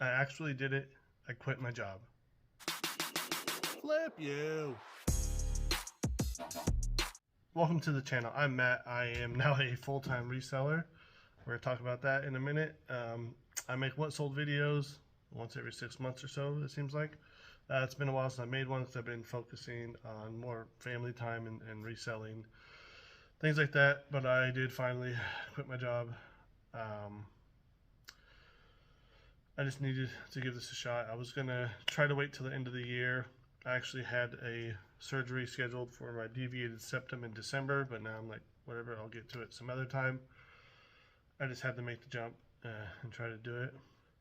I actually did it. I quit my job. Flip you. Welcome to the channel. I'm Matt. I am now a full-time reseller. We're going to talk about that in a minute. I make what sold videos once every 6 months or so, it seems like. It's been a while since I made one because I've been focusing on more family time and reselling, things like that. But I did finally quit my job. I just needed to give this a shot. I was going to try to wait till the end of the year. I actually had a surgery scheduled for my deviated septum in December, but now I'm like, whatever, I'll get to it some other time. I just had to make the jump and try to do it.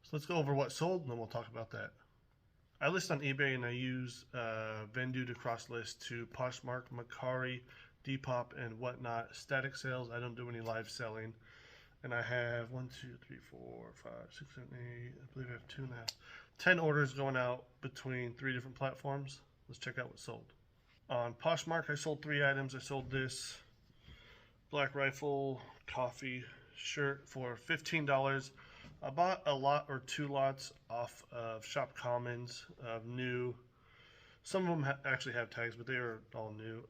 So let's go over what sold, and then we'll talk about that. I list on eBay, and I use Vendu to cross list to Poshmark, Mercari, Depop, and whatnot. Static sales, I don't do any live selling. And I have 1, 2, 3, 4, 5, 6, 7, 8. I believe I have 10 orders going out between 3 different platforms. Let's check out what sold. On Poshmark, I sold 3 items. I sold this Black Rifle coffee shirt for $15. I bought a lot or 2 lots off of Shop Commons of new. Some of them actually have tags, but they are all new.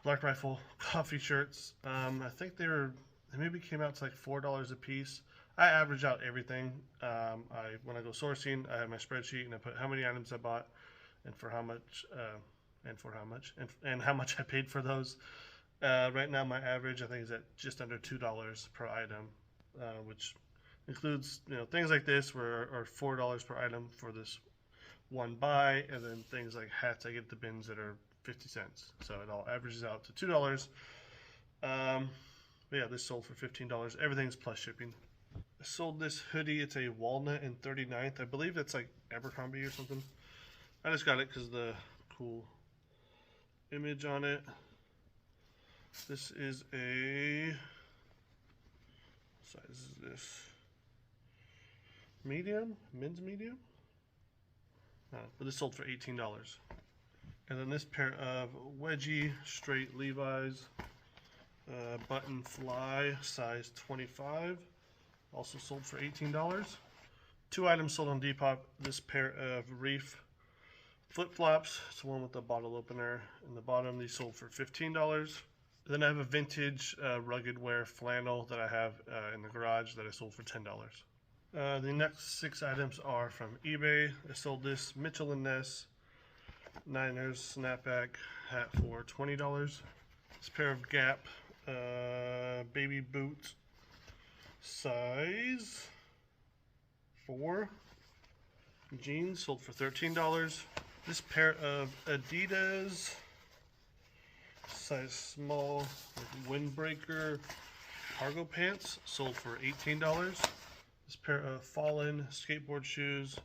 Black Rifle coffee shirts. I think they maybe came out to like $4 a piece. I average out everything. When I go sourcing, I have my spreadsheet and I put how many items I bought and for how much, and how much I paid for those. Right now, my average I think is at just under $2 per item, which includes things like this where are $4 per item for this one buy, and then things like hats I get the bins that are 50 cents. So it all averages out to $2. But yeah, this sold for $15. Everything's plus shipping. I sold this hoodie. It's a walnut and 39th. I believe it's like Abercrombie or something. I just got it because of the cool image on it. This is a, what size is this? Medium? Men's medium? But this sold for $18. And then this pair of wedgie straight Levi's button fly size 25 also sold for $18. 2 items sold on Depop. This pair of Reef flip-flops. It's the one with the bottle opener in the bottom. These sold for $15. Then I have a vintage rugged wear flannel that I have in the garage that I sold for $10. The next 6 items are from eBay. I sold this Mitchell & Ness Niners snapback hat for $20. This pair of Gap baby boot size 4 jeans sold for $13. This pair of Adidas size small windbreaker cargo pants sold for $18. This pair of Fallen skateboard shoes.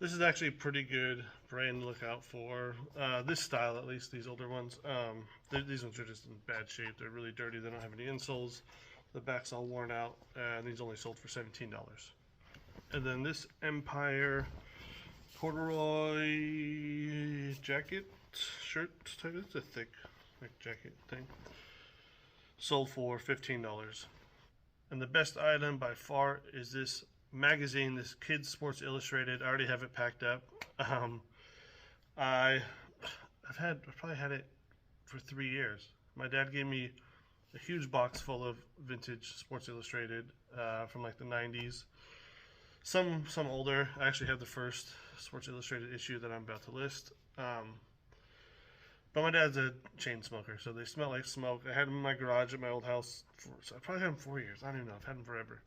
This is actually a pretty good brand to look out for. This style, at least, these older ones. These ones are just in bad shape. They're really dirty. They don't have any insoles. The back's all worn out. And these only sold for $17. And then this Empire corduroy jacket shirt type. It's a thick jacket thing. Sold for $15. And the best item by far is this magazine, this Kids Sports Illustrated. I already have it packed up. I've probably had it for 3 years. My dad gave me a huge box full of vintage Sports Illustrated from like the 90s. Some older. I actually have the first Sports Illustrated issue that I'm about to list. But my dad's a chain smoker, so they smell like smoke. I had them in my garage at my old house. So I probably had them 4 years. I don't even know. I've had them forever.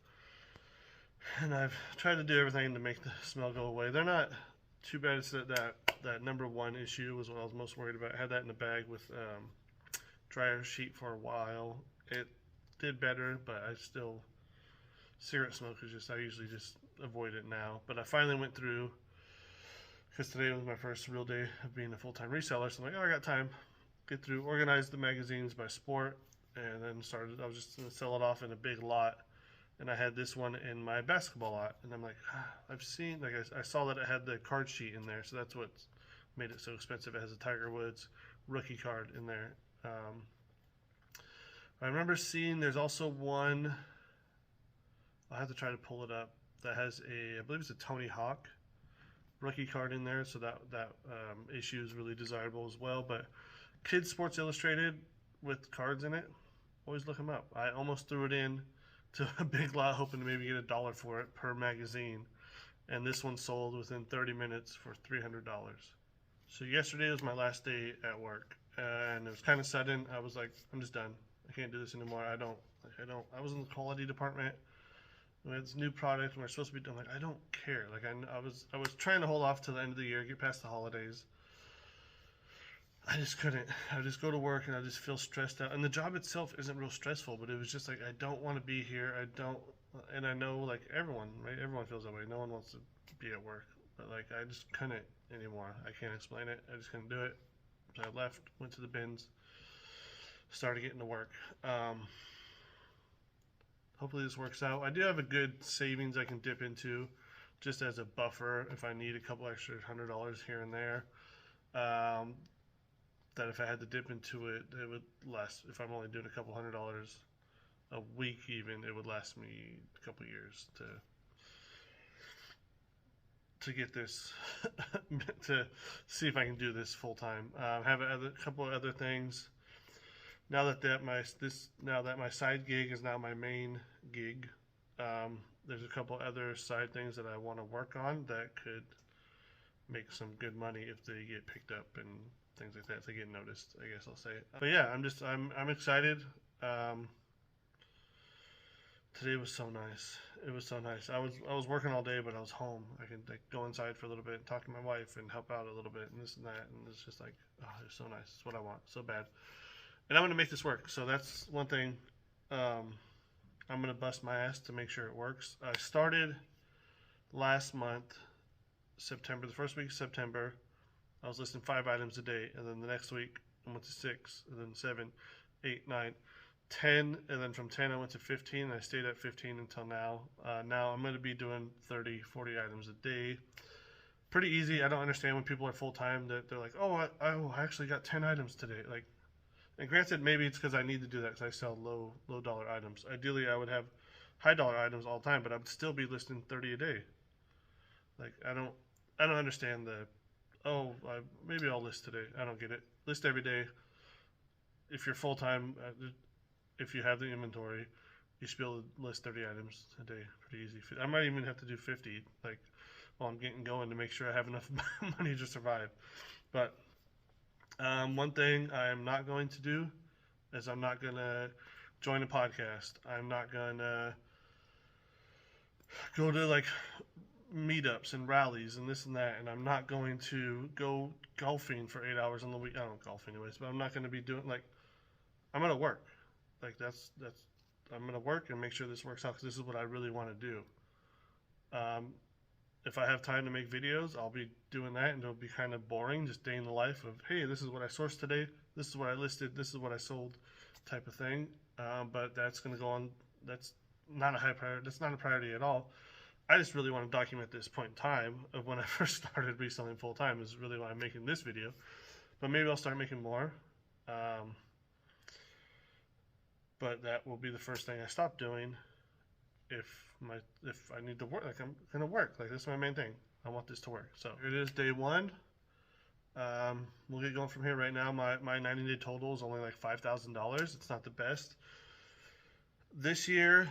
And I've tried to do everything to make the smell go away. They're not too bad. It's that number 1 issue was what I was most worried about. I had that in a bag with dryer sheet for a while. It did better, but I still, cigarette smoke is just, I usually just avoid it now. But I finally went through, because today was my first real day of being a full-time reseller. So I'm like, oh, I got time. Get through, organize the magazines by sport, and then started, I was just going to sell it off in a big lot. And I had this one in my basketball lot, and I'm like, I've seen, like I saw that it had the card sheet in there, so that's what made it so expensive. It has a Tiger Woods rookie card in there. I remember seeing there's also one I'll have to try to pull it up. That has I believe it's a Tony Hawk rookie card in there, so that issue is really desirable as well. But Kids Sports Illustrated with cards in it, always look them up. I almost threw it in to a Big Lot hoping to maybe get $1 for it per magazine, and this one sold within 30 minutes for $300. So yesterday was my last day at work, and it was kind of sudden. I was like, I'm just done. I can't do this anymore. I was in the quality department. We had this new product, and we're supposed to be doing. Like, I don't care. Like, I was trying to hold off till the end of the year, get past the holidays. I just couldn't. I just go to work and I just feel stressed out. And the job itself isn't real stressful, but it was just like, I don't want to be here. And I know, like, everyone, right? Everyone feels that way. No one wants to be at work. But, like, I just couldn't anymore. I can't explain it. I just couldn't do it. So I left, went to the bins, started getting to work. Hopefully this works out. I do have a good savings I can dip into just as a buffer if I need a couple extra $100 here and there. That if I had to dip into it, it would last. If I'm only doing a couple $100 a week, even, it would last me a couple years to get this to see if I can do this full time. Have a couple of other things. Now that my side gig is now my main gig, there's a couple other side things that I want to work on that could make some good money if they get picked up and things like that. If they get noticed, I guess I'll say. But yeah, I'm excited. Today was so nice. It was so nice. I was working all day, but I was home. I could like go inside for a little bit and talk to my wife and help out a little bit and this and that. And it's just like, oh, it's so nice. It's what I want so bad. And I'm going to make this work. So that's one thing. I'm going to bust my ass to make sure it works. I started last month, September, the first week of September. I was listing 5 items a day. And then the next week, I went to 6, and then 7, 8, 9, 10. And then from 10, I went to 15. And I stayed at 15 until now. Now I'm going to be doing 30, 40 items a day. Pretty easy. I don't understand when people are full-time that they're like, oh, I actually got 10 items today. Like, and granted, maybe it's because I need to do that because I sell low dollar items. Ideally, I would have high dollar items all the time, but I would still be listing 30 a day. Like, I don't understand maybe I'll list today. I don't get it. List every day. If you're full time, if you have the inventory, you should be able to list 30 items a day. Pretty easy. I might even have to do 50, like, while I'm getting going to make sure I have enough money to survive. But one thing I am not going to do is I'm not going to join a podcast. I'm not going to go to like meetups and rallies and this and that. And I'm not going to go golfing for 8 hours on the week. I don't golf anyways, but I'm not going to be doing like, I'm going to work. Like I'm going to work and make sure this works out because this is what I really want to do. If I have time to make videos, I'll be doing that, and it'll be kind of boring, just day in the life of, hey, this is what I sourced today, this is what I listed, this is what I sold, type of thing. But that's going to go on. That's not a high priority. That's not a priority at all. I just really want to document this point in time of when I first started reselling full time. Is really why I'm making this video. But maybe I'll start making more. But that will be the first thing I stop doing. If I need to work, like I'm gonna work, like this is my main thing. I want this to work. So here it is, day 1. We'll get going from here. Right now, my 90-day total is only like $5,000. It's not the best. This year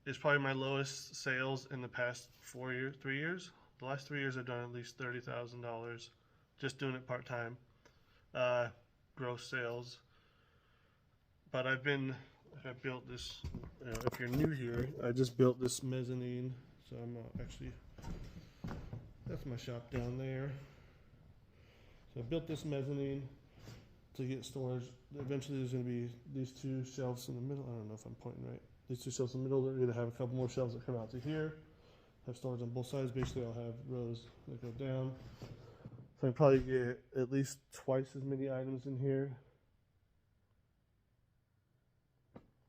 is probably my lowest sales in the past 3 years. The last 3 years I've done at least $30,000 just doing it part-time, gross sales. But I built this, if you're new here, I just built this mezzanine. So I'm actually, that's my shop down there. So I built this mezzanine to get storage. Eventually there's going to be these 2 shelves in the middle. I don't know if I'm pointing right. These 2 shelves in the middle, they're going to have a couple more shelves that come out to here. Have storage on both sides. Basically I'll have rows that go down. So I probably get at least twice as many items in here.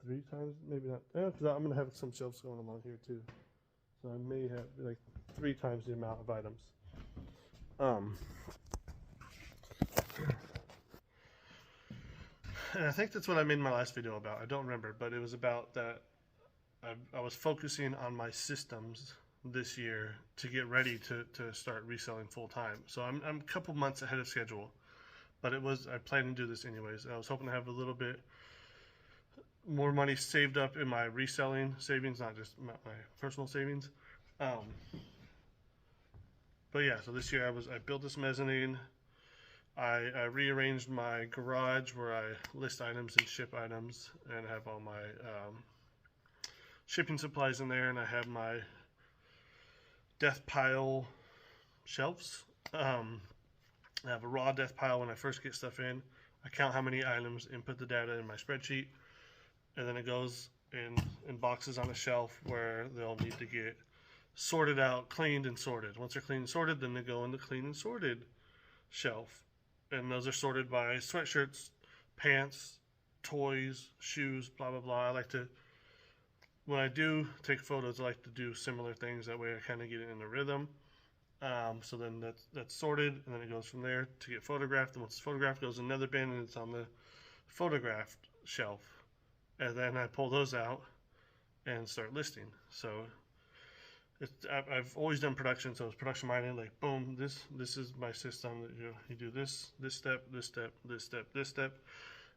3 times, maybe not. Yeah, because I'm going to have some shelves going along here too. So I may have like 3 times the amount of items. And I think that's what I made my last video about. I don't remember, but it was about that I was focusing on my systems this year to get ready to start reselling full time. So I'm a couple months ahead of schedule, but I planned to do this anyways. I was hoping to have a little bit more money saved up in my reselling savings, not just my personal savings. Um, but yeah, so this year I built this mezzanine. I rearranged my garage where I list items and ship items, and have all my shipping supplies in there, and I have my death pile shelves. I have a raw death pile when I first get stuff in. I count how many items, input the data in my spreadsheet, and then it goes in boxes on a shelf where they'll need to get sorted out, cleaned, and sorted. Once they're cleaned and sorted, then they go in the clean and sorted shelf. And those are sorted by sweatshirts, pants, toys, shoes, blah, blah, blah. When I do take photos, I like to do similar things. That way I kind of get it in a rhythm. So then that's sorted, and then it goes from there to get photographed. And once it's photographed, it goes in another bin, and it's on the photographed shelf. And then I pull those out and start listing. So I've always done production, so it's production minded. Like, boom, this is my system. You do this step, this step, this step, this step.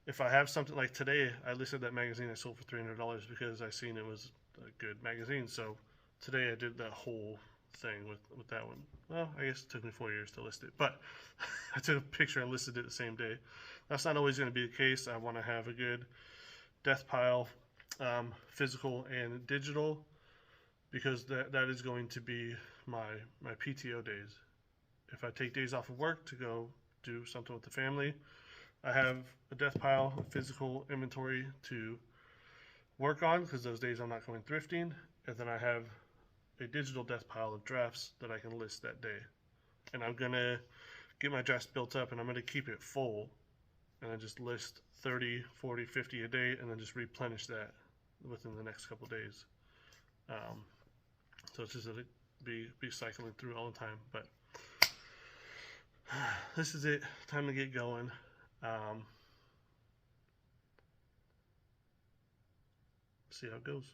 If I have something like today, I listed that magazine I sold for $300 because I seen it was a good magazine. So today I did that whole thing with that one. Well, I guess it took me 4 years to list it, but I took a picture and listed it the same day. That's not always going to be the case. I want to have a good death pile, physical and digital, because that is going to be my PTO days. If I take days off of work to go do something with the family, I have a death pile, a physical inventory to work on, because those days I'm not going thrifting, and then I have a digital death pile of drafts that I can list that day. And I'm gonna get my drafts built up, and I'm gonna keep it full, and then just list 30, 40, 50 a day, and then just replenish that within the next couple days. So it's just gonna be cycling through all the time. But this is it. Time to get going. See how it goes.